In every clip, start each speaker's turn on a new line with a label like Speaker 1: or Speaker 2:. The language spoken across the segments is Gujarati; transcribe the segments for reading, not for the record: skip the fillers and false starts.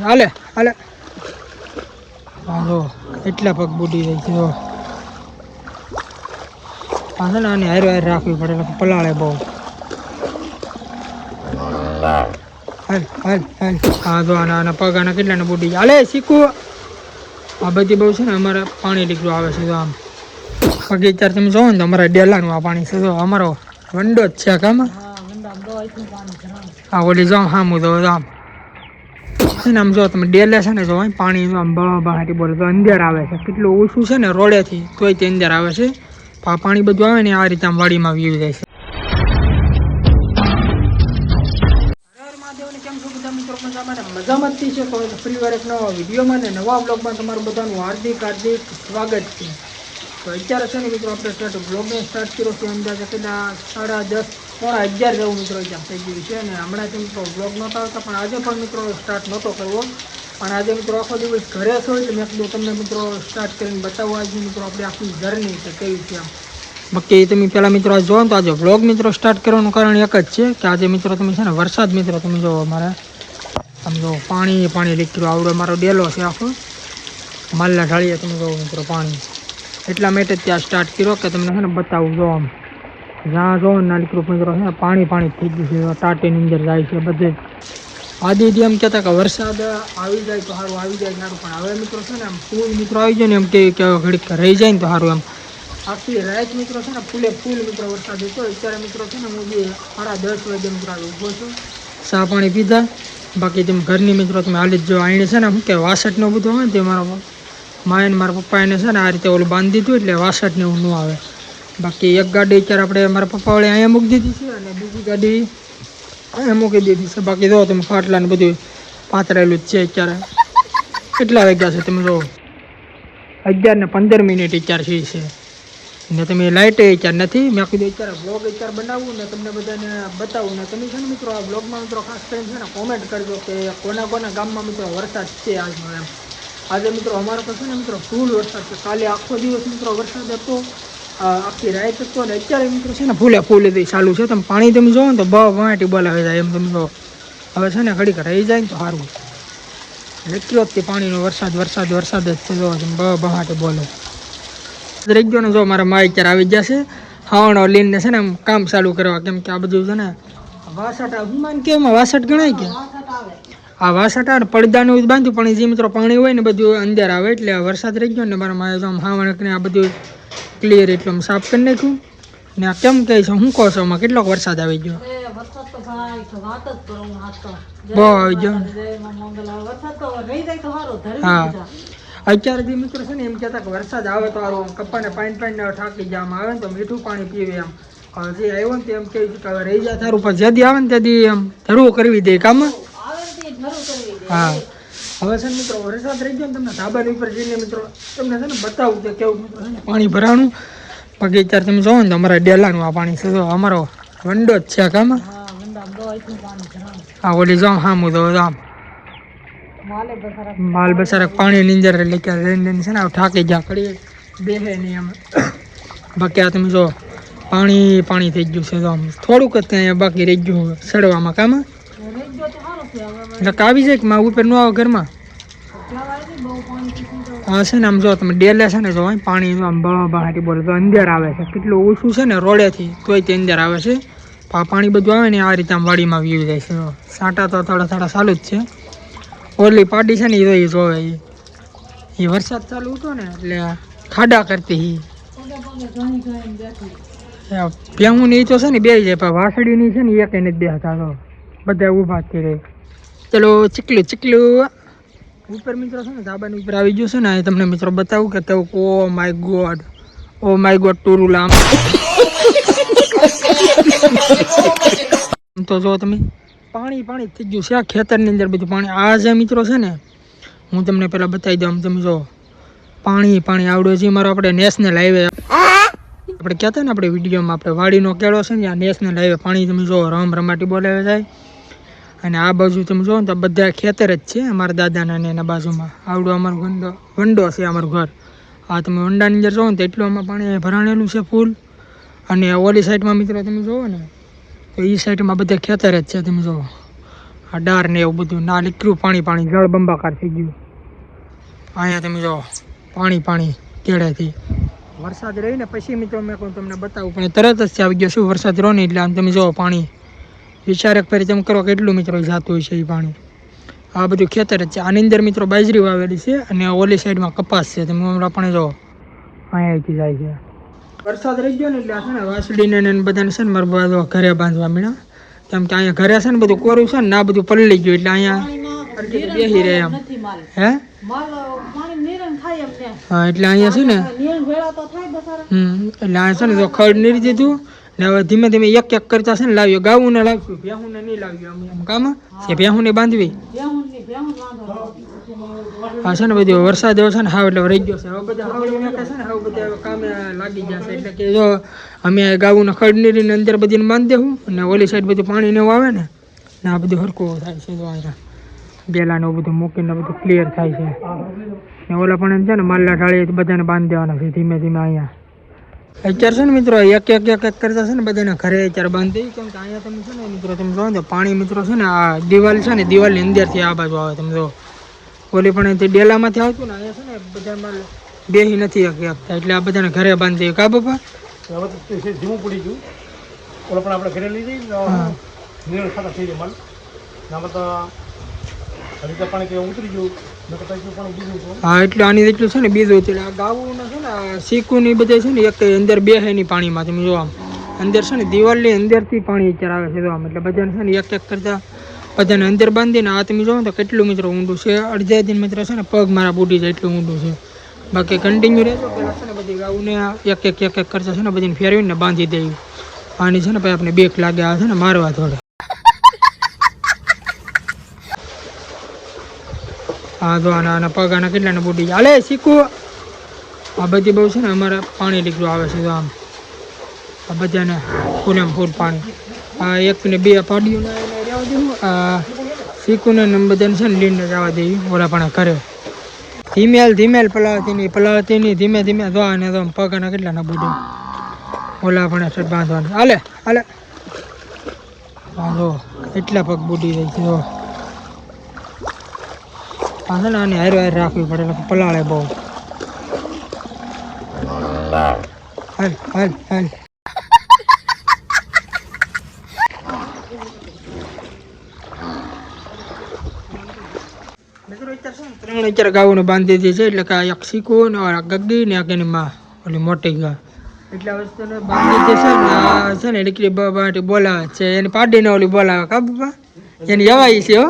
Speaker 1: હાલે હાલે હા એટલા પગ બુડી જાય છે હા છે ને આને હારે હારે રાખવી પડે પલાળે બહુ હાલ હાલ હાલ હા જો આના પગ આના કેટલાને બુડી જાય હાલે શીખવું આ બધી બહુ છે ને અમારે પાણી નીકળું આવે છે આમ પગે અત્યારે તમે જોવો ને તો અમારા ડેલાનું આ પાણી છે તો અમારો વંડો જ છે કામ હા ઓલી જો હા હું તો આમ આમ જો તમે ડેલે છે ને જો પાણી આમ બહાટી બોલે તો અંદર આવે છે કેટલું ઓછું છે ને રોડેથી તોય તે અંદર આવે છે આ પાણી બધું આવે ને આ રીતે આમ વાડીમાં વી જાય છે. કેમ છો બધા મિત્રો મજામાં જ છે તો ફરી વાર એક નવા વિડીયોમાં ને નવા બ્લોગમાં તમારું બધાનું હાર્દિક હાર્દિક સ્વાગત છે. તો અત્યારે છે ને મિત્રો આપણે બ્લોગને સ્ટાર્ટ કર્યો છે અંદાજે કેટલા 10:30 પોણા 11 જેવું મિત્રો અત્યારે થઈ ગયું છે અને હમણાં મિત્રો બ્લોગ નહોતા આવતા પણ આજે પણ મિત્રો સ્ટાર્ટ નહોતો કરવો પણ આજે મિત્રો આખો દિવસ ઘરે છો એટલે મેં કીધું તમને મિત્રો સ્ટાર્ટ કરીને બતાવવા આજે મિત્રો આપણે આખી જર્ની છે કેવી છે આમ બાકી તમે પહેલાં મિત્રો આજ જોવો તો આજે બ્લોગ મિત્રો સ્ટાર્ટ કરવાનું કારણ એક જ છે કે આજે મિત્રો તમે છે ને વરસાદ મિત્રો તમે જો અમારે આમ જો પાણી લીકર્યું આવડો મારો ડેલો છે આખો માલના ઢાળીએ તમે જો મિત્રો પાણી એટલા માટે ત્યાં સ્ટાર્ટ કર્યો કે તમને છે ને બતાવું જો આમ જ્યાં જો ના લીકરું મિત્રો છે ને પાણી થઈ ગયું છે ટાટીની અંદર જાય છે બધે આદિથી એમ કહેતા કે વરસાદ આવી જાય તો સારું આવી જાય સારું પણ હવે મિત્રો છે ને આમ ફૂલ મિત્રો આવી જાય ને એમ કે ઘડીક રહી જાય ને તો સારું એમ આખી રાત મિત્રો છે ને ફૂલ મિત્રો વરસાદ હતો અત્યારે મિત્રો છે ને હું 10:30 વાગે મિત્રો ઊભો છું ચા પાણી પીધા બાકી તમે ઘરની મિત્રો તમે હાલી જ જો આઈને છે ને શું કે વાસઠનો બધું હોય ને તે મારા માએ ને મારા પપ્પાને છે ને આ રીતે ઓલું બાંધી દીધું એટલે વાસઠને એવું ન આવે બાકી એક ગાડી અત્યારે આપણે મારા પપ્પા વડે અહીંયા મૂકી દીધી છે અને બીજી ગાડી અહીંયા મૂકી દીધી છે બાકી જો તમે ખાટલા ને બધું પાથરેલું જ છે અત્યારે કેટલા વાગ્યા છે તમે જો 11:15 અત્યારે છે ને તમે લાઇટે અત્યારે નથી મેં કીધું અત્યારે બ્લોગ અત્યારે બનાવવું ને તમને બધાને બતાવું ને તમે છે ને મિત્રો આ બ્લોગમાં મિત્રો ખાસ કરીને છે ને કોમેન્ટ કરજો કે કોના ગામમાં મિત્રો વરસાદ છે આજનો એમ આજે મિત્રો અમારે તો છે ને મિત્રો ફૂલ વરસાદ છે કાલે આખો દિવસ મિત્રો વરસાદ હતો આખી રાત હતો ને અત્યારે મિત્રો છે ને ફૂલે ચાલુ છે તમે પાણી તમે જોવો ને તો વાંટી બોલાવી જાય એમ તમે જો હવે છે ને ઘડીક રહી જાય ને તો સારું નીકળ્યો જ તે પાણીનો વરસાદ જ છે જો બહાટે બોલે રહી ગયો ને જો મારા મા અત્યારે આવી ગયા છે હાવણો લઈને છે ને આમ કામ ચાલુ કરવા કેમ કે આ બધું છે ને વાસટ અભિમાન કેમ વાસટ ગણાય કે આ વાસટ આવે પડદાનું બાંધ્યું પણ જે મિત્રો પાણી હોય ને બધું અંદર આવે એટલે વરસાદ રહી ગયો ને મારા માએ તો આમ હાવણકને આ બધું ક્લિયર એટલું આમ સાફ કરી નાખ્યું ને આ કેમ કહે છે શું કહો છો આમાં કેટલોક વરસાદ આવી ગયો બહુ આવી ગયો હા અત્યારે જે મિત્રો છે ને એમ કહેતા કે વરસાદ આવે તો સારું કપ્પાને પાણી ઠાકી જવામાં આવે ને તો મીઠું પાણી પીવે એમ જે આવ્યો ને એમ કહે કે હવે રહી જાય સારું પણ જેથી આવે ને ત્યાંથી એમ ધરવું કરવી દે કામ હા હવે છે ને મિત્રો વરસાદ રહી ગયો ને તમને ધાબાની ઉપર જઈને મિત્રો તમને છે ને બતાવું કે કેવું મિત્રો છે ને પાણી ભરાણું બાકી અત્યારે તમે જોવો ને તો અમારા ડેલાનું આ પાણી છે તો અમારો વંડો જ છે કામ હા ઓલી જો હા હું તો આમ માલ બસારક પાણીની અંદર એટલે કે લઈને છે ને ઠાકી જા કરી બેસે નહીં એમ બાકી આ તમે જો પાણી થઈ ગયું છે તો આમ થોડુંક જ ત્યાં બાકી રહી ગયું સડવામાં કામ એટલે આવી જાય કે માં ઉપર ન આવે ઘરમાં હા છે ને આમ જો તમે ડેલે છે ને જો પાણી આમ બહાટી બોલે તો અંદર આવે છે કેટલું ઓછું છે ને રોડેથી તોય તે અંદર આવે છે આ પાણી બધું આવે ને આ રીતે આમ વાડીમાં વી જાય છે સાંટા તો થોડા ચાલુ જ છે ઓલી પાડી છે ને એ જોવે એ વરસાદ ચાલુ હતો ને એટલે ખાડા કરતી પ્યાવું ને એ તો છે ને બે જાય પણ વાસળીની છે ને એક નથી બેસતા તો બધા ઊભા જ રહે ચલો ચીકલું ઉપર મિત્રો છે ને ધાબાની ઉપર આવી ગયું છે ને તમને મિત્રો બતાવું કે તો ઓ માય ગોડ ટુરુલા તો જો તમે પાણી થઈ ગયું છે આ ખેતરની અંદર બધું પાણી આ જે મિત્રો છે ને હું તમને પહેલાં બતાવી દઉં તમે જો પાણી આવડે છે મારો આપણે નેશનલ હાઈવે આપણે કહેતા ને આપણે વિડીયોમાં આપણે વાડીનો કેળો છે ને આ નેશનલ હાઈવે પાણી તમે જો રમાટી બોલાવે જાય અને આ બાજુ તમે જો ને તો બધા ખેતર જ છે અમારા દાદાના ને એના બાજુમાં આવડું અમારું વંડો છે અમારું ઘર આ તમે વંડાની અંદર જોવો ને તો એટલું આમાં પાણી ભરાણેલું છે ફૂલ અને ઓલી સાઈડમાં મિત્રો તમે જોવો ને તો એ સાઈડમાં બધા ખેતર જ છે તમે જુઓ આ ડાર ને એવું બધું ના નીકળ્યું, પાણી પાણી જળબંબાકાર થઈ ગયું. અહીંયા તમે જો પાણી પાણી કેળેથી વરસાદ રહીને પછી મિત્રો મેં કહું તમને બતાવું, પણ તરત જ આવી ગયો. શું વરસાદ રહો ને એટલે આમ તમે જો પાણી વિચારક ફરી તમે કરો કેટલું મિત્રો જાતું હોય છે એ પાણી. આ બધું ખેતર જ છે. આની અંદર મિત્રો બાજરી વાવેલી છે અને ઓલી સાઈડમાં કપાસ છે. તમે હમણાં પણ જો અહીંયાથી જાય છે. વરસાદ રહી ગયો ને એટલે આ છે ને વાસળીને ને બધાને છે ને મારા બધા ઘરે બાંધવા મળ્યા, કેમ કે અહીંયા ઘરે છે ને બધું કોરું છે ને આ બધું પલળી ગયું એટલે અહીંયા બેસી રહે એમ. હે હા એટલે અહીંયા છે ને એટલે અહીંયા છે ને તો ખડ નીરી દીધું ને હવે ધીમે ધીમે એક એક કરતા છે ને લાવ્યો. ગાવું ને લાવશું, ભેહું ને નહીં લાવ્યું. એમ કામ છે ભેહું ને બાંધવી. હા છે ને બધું વરસાદ એવો છે ને હાવ એટલે રહી ગયો છે. હવે બધા હાવડી નાખે છે ને હવે બધા કામે લાગી જશે. એટલે કે જો અમે ગાવું ને ખડ નીરીને અંદર બધીને બાંધી દેવું અને ઓલી સાઈડ બધું પાણી ને એવું આવે ને આ બધું હરખું થાય છે. જો અહીંયા બેલા ને બધું મૂકીને બધું ક્લિયર થાય છે. ને ઓલા પણ એમ છે ને માલ્લા ઢાળી બધાને બાંધી દેવાના છે ધીમે ધીમે. અહીંયા અત્યારે છે ને મિત્રો એક એક એક એક કરતા છે ને બધાને ઘરે અત્યારે બાંધી દઈ, કેમ કે અહીંયા તમે છે ને મિત્રો તમે જો ને પાણી મિત્રો છે ને આ દિવાલ છે ને દિવાલની અંદરથી આ બાજુ આવે. તમે જો ઓલી પણ અહીંથી ડેલામાંથી આવતું ને અહીંયા છે ને બધામાં બેસી નથી શકતા એટલે આ બધાને ઘરે બાંધી દઈએ. કા બાપા ધીમું પડી ગયું ઓલા પણ આપણે ઘરે લઈ જઈએ ખાતા થઈ જાય માલ પાણી કે ઉતરી ગયું. હા એટલે આની એટલું છે ને બીજું એટલે આ ગાવું છે ને શીકું ની બધે છે ને એક અંદર બેસે નહીં પાણીમાં. તમે જો આમ અંદર છે ને દિવાલની અંદરથી પાણી અત્યારે આવે છે. જો આમ એટલે બધાને છે ને એક એક કરતા બધાને અંદર બાંધીને આ તમે જોવો તો કેટલું મિત્રો ઊંડું છે. અડધા દિન મિત્રો છે ને પગ મારા બુડી જાય એટલું ઊંડું છે. બાકી કન્ટિન્યુ રહેજો પેલા છે ને બધી ગાઉને એક એક એક એક કરતા છે ને બધીને ફેરવીને બાંધી દેવું. આની છે ને ભાઈ આપણે બેક લાગે આ છે ને મારવા થોડે. હા તો આના પગ આના કેટલાને બુડી જાય. હાલે શીખવું આ બધી બહુ છે ને અમારે પાણી નીકળું આવે છે. તો આમ આ બધાને ફૂલે ફૂલ પાણી. આ એક ને બે પાડીઓને રહેવા દેવું, આ શીખુને બધાને છે ને લીંડને જવા દેવી. ઓલા પણ કરે ધીમેલ પલાવતી નહીં ધીમે ધીમે ધોવા ને તો પગ આના કેટલાના બુડે. ઓલા પણ બાંધવાની. હાલે હાલે હા જો એટલા પગ બુડી જાય છે. હા છે ને આને હાર રાખવી પડે એટલે પલાળે બહુ. હાલ હાલ હાલ ત્રણ અત્યારે ગાઉને બાંધી દીધી છે. એટલે કે એક શીખવું ને ગગ્ગી ને એક એની માં ઓલી મોટી ગા એટલા વસ્તુને બાંધી દે છે ને. આ છે ને દીકરી બાટી બોલાવે છે એની પાડીને ઓલી બોલાવે. કા બાપા એની જવાઈ છે. હો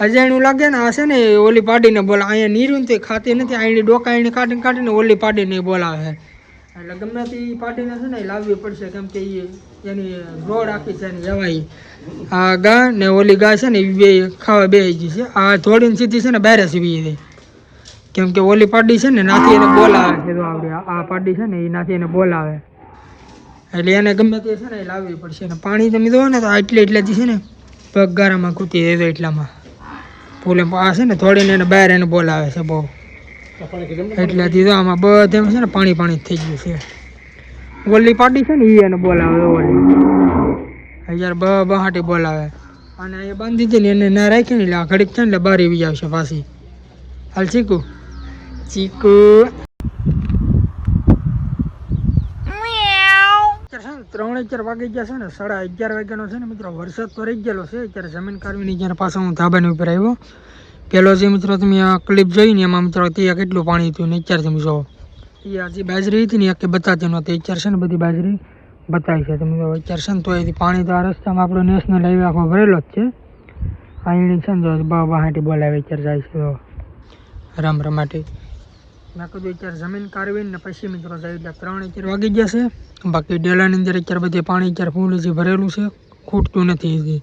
Speaker 1: અજાણ્યું લાગે ને આ છે ને ઓલી પાડીને બોલાવે. અહીંયા નીરું તો ખાતી નથી, અહીંની ડોકા અહીંની કાઢીને ઓલી પાડીને બોલાવે. એટલે ગમે તે પાડીને છે ને લાવવી પડશે, કેમ કે એની રોડ આખી છે ને જવાઈ. આ ગા ને ઓલી ગા છે ને બે ખાવા બે ગઈ છે. આ થોડીને સીધી છે ને બહાર સીવી દે, કેમ કે ઓલી પાડી છે ને નાથી એને બોલાવે છે. તો આપણે આ પાડી છે ને એ નાથી એને બોલાવે એટલે એને ગમે તે છે ને એ લાવવી પડશે. ને પાણી તમે દો ને તો એટલેથી છે ને પગ ગારામાં કૂતી દેતો એટલામાં ફૂલે. આ છે ને થોડીને એને બહાર એને બોલાવે છે બહુ એટલેથી તો આમાં બધે છે ને પાણી પાણી થઈ ગયું છે. ઓલી પાડી છે ને એ એને બોલાવે ઓલી યાર બહાટી બોલાવે. અને એ બાંધી હતી ને એને ના રાખી ને એટલે આ ઘડીક છે ને એટલે બહાર આવી આવશે પાછી. હાલ ચીકુ ચીકુ 3-4 વાગી ગયા છે ને 11:30 વાગ્યાનો છે ને મિત્રો. વરસાદ તો રહી ગયેલો છે. અત્યારે જમીન કાઢવીની જ્યારે પાછો હું ધાબાની ઉપર આવ્યો. પેલો જે મિત્રો તમે આ ક્લિપ જોઈ ને એમાં મિત્રો ત્યાં કેટલું પાણી હતું ને અત્યારે તમે જો એ જે બાજરી હતી ને એક બતાતી નહોતી. અત્યારે છે ને બધી બાજરી બતાવી છે. તમે જો અત્યારે છે ને તો એથી પાણી તો આ રસ્તામાં આપણો નેશનલ હાઈવે આખો ભરેલો જ છે. અહીં છે ને જો બહાટી બોલાવે અત્યારે જાય છે રામ રમાટી. મેં કીધું અત્યારે જમીન કાઢવીને ને પછી મિત્રો જાય એટલે 3-4 વાગી ગયા છે. બાકી ડેલાની અંદર અત્યારે બધે પાણી અત્યારે ફૂલ જે ભરેલું છે, ખૂટતું નથી હજી.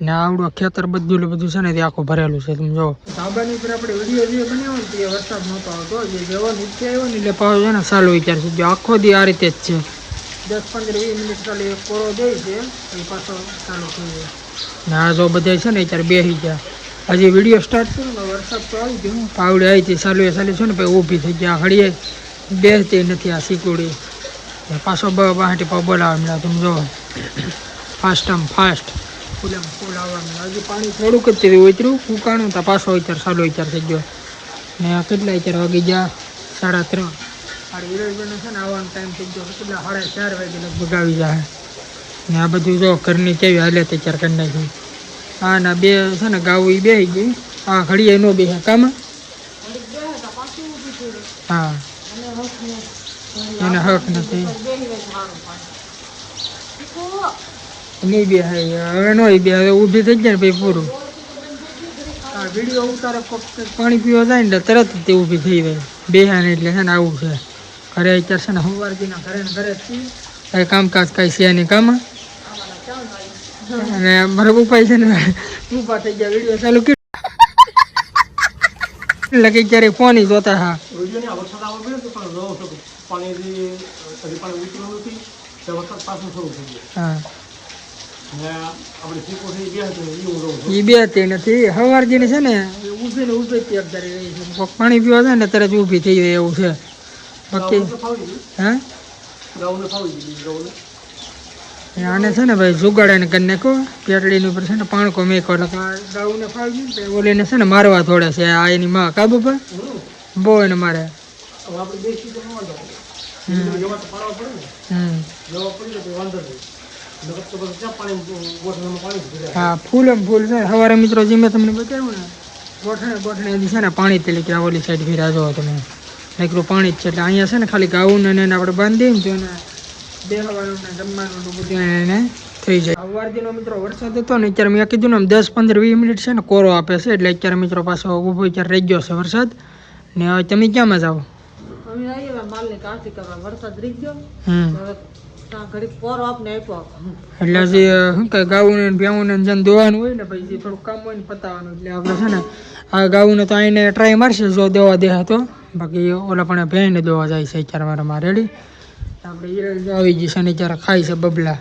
Speaker 1: ને આવડું ખેતર બધું છે ને તે આખું ભરેલું છે. તમે જો ધાબાની ઉપર આપણે વિડીયો જે બનાવ્યો ને તે વરસાદ નહોતો આવતો. જે જેવો નીચે આવ્યો ને એટલે પાછો છે ને સારું વિચાર છે. જો આખો દી આ રીતે જ છે. 10-15-20 મિનિટ ખાલી કોરો દઈ છે એ પાછો ચાલુ થઈ જાય. ને આ જો બધા છે ને અત્યારે બેસી ગયા. હજી વિડીયો સ્ટાર્ટ કર્યો ને વરસાદ તો આવી ગયો. પાવડે આવી હતી ચાલુ છે ને પછી ઊભી થઈ ગયા. ઘડીએ બેસતી નથી આ શીકુડી. પાછો બહાટી પાવ બોલાવે મળ્યા. તમે જો ફાસ્ટ ફૂલ આવવાનું. હજી પાણી થોડુંક જ તેવું ઉતર્યું ઉકાણું તો પાછો અત્યારે સારો અત્યારે થઈ ગયો ને કેટલા અત્યારે વાગી ગયા 3:30. આ હીરોઈનો છે ને આવવાનો ટાઈમ થઈ ગયો કેટલા 4:30 વાગે લગભગ આવી જાય ને આ બધું જો ઘરની કેવી હાલે અત્યારે કરી નાખી. હા ના બે છે ને ગાવું એ બેસી ગઈ આ ઘડીએ ન બેસે કામ. હા એને હક નથી નહીં બે હવે નો બે હવે ઊભી થઈ જાય ને ભાઈ પૂરું. હા વિડીયો ઉતારે પાણી પીવા જાય ને તરત જ તે ઊભી થઈ જાય બેહા ને એટલે છે ને આવું છે. ઘરે અત્યારે છે ને સવારથીના ઘરે ને ઘરે જ છીએ કાંઈ કામકાજ કાંઈ છે નહીં કામ. અને મારો ઉપાય છે ને ઊભા થઈ ગયા વિડીયો ચાલુ કર્યો લગી ક્યારે ફોન જોતા. હા હા એ બે તે નથી સવારજીને છે ને ઊભી ત્યાગ કરી રહી છે પાણી પીવા જાય ને તરત ઊભી થઈ જાય એવું છે. બાકી હા આને છે ને ભાઈ જુગાડાને કરી નાખો પેટડીની ઉપર છે ને પાણકો મેકો એટલે ગાઉને ફાવી ગયું ઓલીને છે ને મારવા થોડે છે આ એની માં કાબુ પર બહુ એને મારે. હા ફૂલ ફૂલ છે સવારે મિત્રો જે મેં તમને બતાવ્યું ને ગોઠણે છે ને પાણી તેલી કે ઓલી સાઈડ ફેરા જો તમે નીકળું પાણી જ છે એટલે અહીંયા છે ને ખાલી ગાઉન અને આપણે બાંધી દઈએ ને બેહવાનું ને જમવાનું બધું એને થઈ જાય. સવારથીનો મિત્રો વરસાદ હતો ને અત્યારે મેં કીધું ને 10-15-20 મિનિટ છે ને કોરો આપે છે એટલે અત્યારે મિત્રો પાછો ઊભો અત્યારે રહી ગયો છે વરસાદ. ને હવે તમે ક્યાંમાં જાઓ? એટલે જે શું કહે ગાવું ને ભેવું ને જેમ દોવાનું હોય ને પછી થોડું કામ હોય ને પતાવવાનું એટલે આપણે છે ને આ ગાવું ને તો આઈને ટ્રાય મારશે જો દોવા દે તો બાકી ઓલા પણ ભેંને દોવા જાય છે અત્યારે મારામાં રેડી. આપણે આવી જશે ને અત્યારે ખાય છે બબલા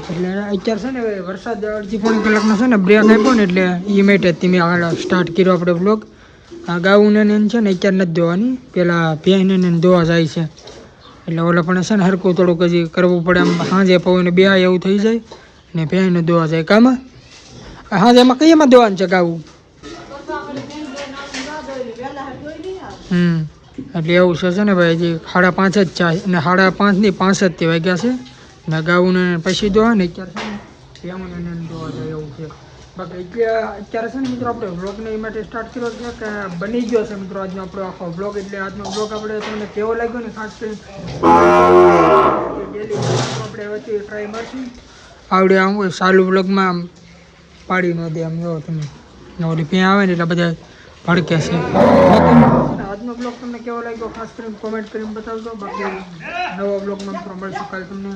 Speaker 1: એટલે અત્યારે છે ને વરસાદ અડધી પોણી કલાકનો છે ને બ્રેક આપ્યો ને એટલે એ માટે ધીમે આગળ સ્ટાર્ટ કર્યો આપણે બ્લોગ. આ ગાવું ને છે ને અત્યારે નથી દોવાની પેલા ભેંને દોવા જાય છે એટલે ઓલા પણ છે ને હરખું થોડુંક હજી કરવું પડે આમ સાંજે પવને બે એવું થઈ જાય ને ભેંને દોવા જાય કામ. સાંજે એમાં કઈમાં દોવાનું છે ગાવું? એટલે એવું છે ને ભાઈ હજી 5:30 જ ચાય ને 5:30 ની 5 જ વાગ્યા છે ને ગાવું પછી દોવા ને અત્યારે છે ને દોવા જાય એવું છે. બાકી અત્યારે છે ને મિત્રો આપણે બ્લોગને એ માટે સ્ટાર્ટ કર્યો છે કે બની ગયો છે મિત્રો આજનો આપણો આખો બ્લોગ. એટલે આજનો બ્લોગ આપણે તમને કેવો લાગ્યો ને ખાસ કરી ડેલી આપણે હવેથી ટ્રાય મારશું આવડે આમ હોય ચાલુ બ્લોગમાં આમ પાડી ન દે આમ જો તમે ઓલી ત્યાં આવે ને એટલે બધા ભડકે છે. આજનો બ્લોગ તમને કેવો લાગ્યો ખાસ કરીને કોમેન્ટ કરીને બતાવજો. બાકી નવા બ્લોગમાં મિત્રો મળશું કાલે તમને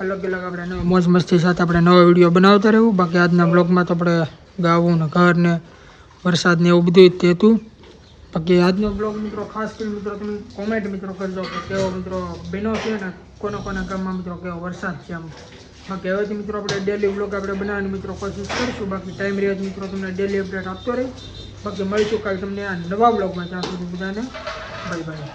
Speaker 1: અલગ અલગ આપણે મોજ મસ્તી સાથે આપણે નવા વિડીયો બનાવતા રહેવું. બાકી આજના બ્લોગમાં તો આપણે ગાવું ને ઘર ને વરસાદ ને એવું બધું જ હતું. બાકી આજનો બ્લોગ મિત્રો ખાસ કરીને મિત્રો તમે કોમેન્ટ મિત્રો કરજો કે કેવો મિત્રો બન્યો છે ને કોના ગામમાં મિત્રો કેવો વરસાદ છે આમ. બાકી હવેથી મિત્રો આપણે ડેલી બ્લોગ આપણે બનાવવાની મિત્રો કોશિશ કરીશું. બાકી ટાઈમ રહે મિત્રો તમને ડેલી અપડેટ આપતો રહી. બાકી મળીશું કાલે તમને આ નવા બ્લોગમાં. ત્યાં સુધી બધાને બાય બાય.